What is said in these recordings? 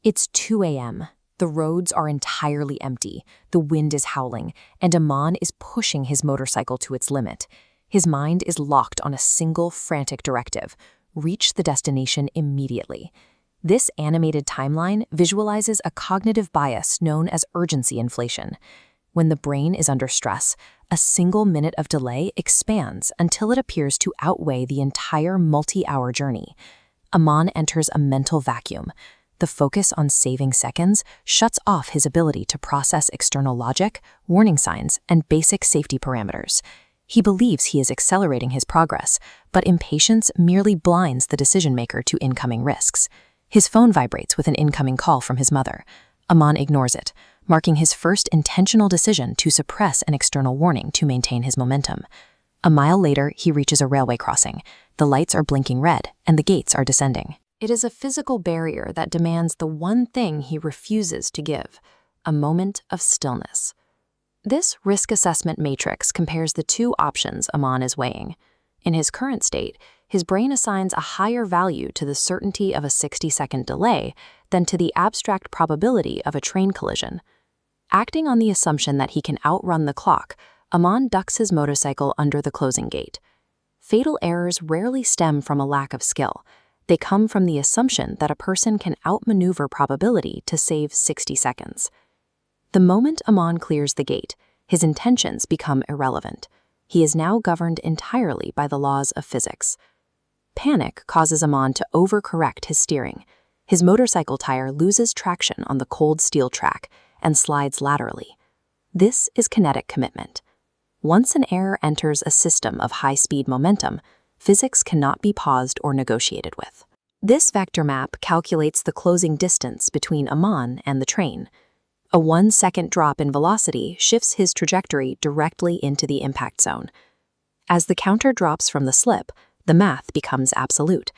It's 2 a.m. The roads are entirely empty, the wind is howling, and Aman is pushing his motorcycle to its limit. His mind is locked on a single frantic directive: reach the destination immediately. This animated timeline visualizes a cognitive bias known as urgency inflation. When the brain is under stress, a single minute of delay expands until it appears to outweigh the entire multi-hour journey. Aman enters a mental vacuum. The focus on saving seconds shuts off his ability to process external logic, warning signs, and basic safety parameters. He believes he is accelerating his progress, but impatience merely blinds the decision-maker to incoming risks. His phone vibrates with an incoming call from his mother. Aman ignores it, marking his first intentional decision to suppress an external warning to maintain his momentum. A mile later, he reaches a railway crossing. The lights are blinking red, and the gates are descending. It is a physical barrier that demands the one thing he refuses to give: a moment of stillness. This risk assessment matrix compares the two options Aman is weighing. In his current state, his brain assigns a higher value to the certainty of a 60-second delay than to the abstract probability of a train collision. Acting on the assumption that he can outrun the clock, Aman ducks his motorcycle under the closing gate. Fatal errors rarely stem from a lack of skill. They come from the assumption that a person can outmaneuver probability to save 60 seconds. The moment Aman clears the gate, his intentions become irrelevant. He is now governed entirely by the laws of physics. Panic causes Aman to overcorrect his steering. His motorcycle tire loses traction on the cold steel track and slides laterally. This is kinetic commitment. Once an error enters a system of high-speed momentum, physics cannot be paused or negotiated with. This vector map calculates the closing distance between Aman and the train. A 1-second drop in velocity shifts his trajectory directly into the impact zone. As the counter drops from the slip, the math becomes absolute.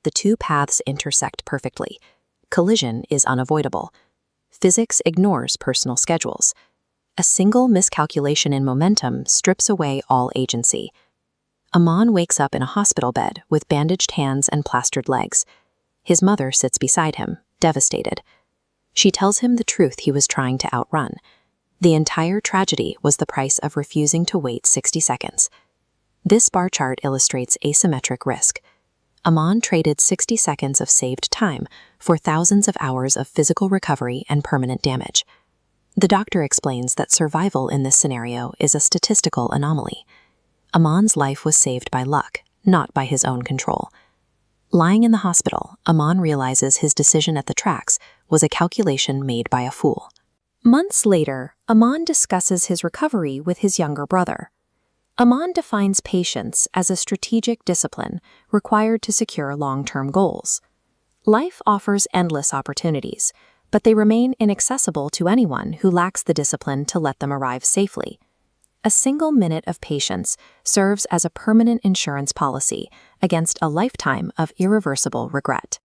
The two paths intersect perfectly. Collision is unavoidable. Physics ignores personal schedules. A single miscalculation in momentum strips away all agency. Aman wakes up in a hospital bed with bandaged hands and plastered legs. His mother sits beside him, devastated. She tells him the truth he was trying to outrun. The entire tragedy was the price of refusing to wait 60 seconds. This bar chart illustrates asymmetric risk. Aman traded 60 seconds of saved time for thousands of hours of physical recovery and permanent damage. The doctor explains that survival in this scenario is a statistical anomaly. Aman's life was saved by luck, not by his own control. Lying in the hospital, Aman realizes his decision at the tracks was a calculation made by a fool. Months later, Aman discusses his recovery with his younger brother. Aman defines patience as a strategic discipline required to secure long-term goals. Life offers endless opportunities, but they remain inaccessible to anyone who lacks the discipline to let them arrive safely. A single minute of patience serves as a permanent insurance policy against a lifetime of irreversible regret.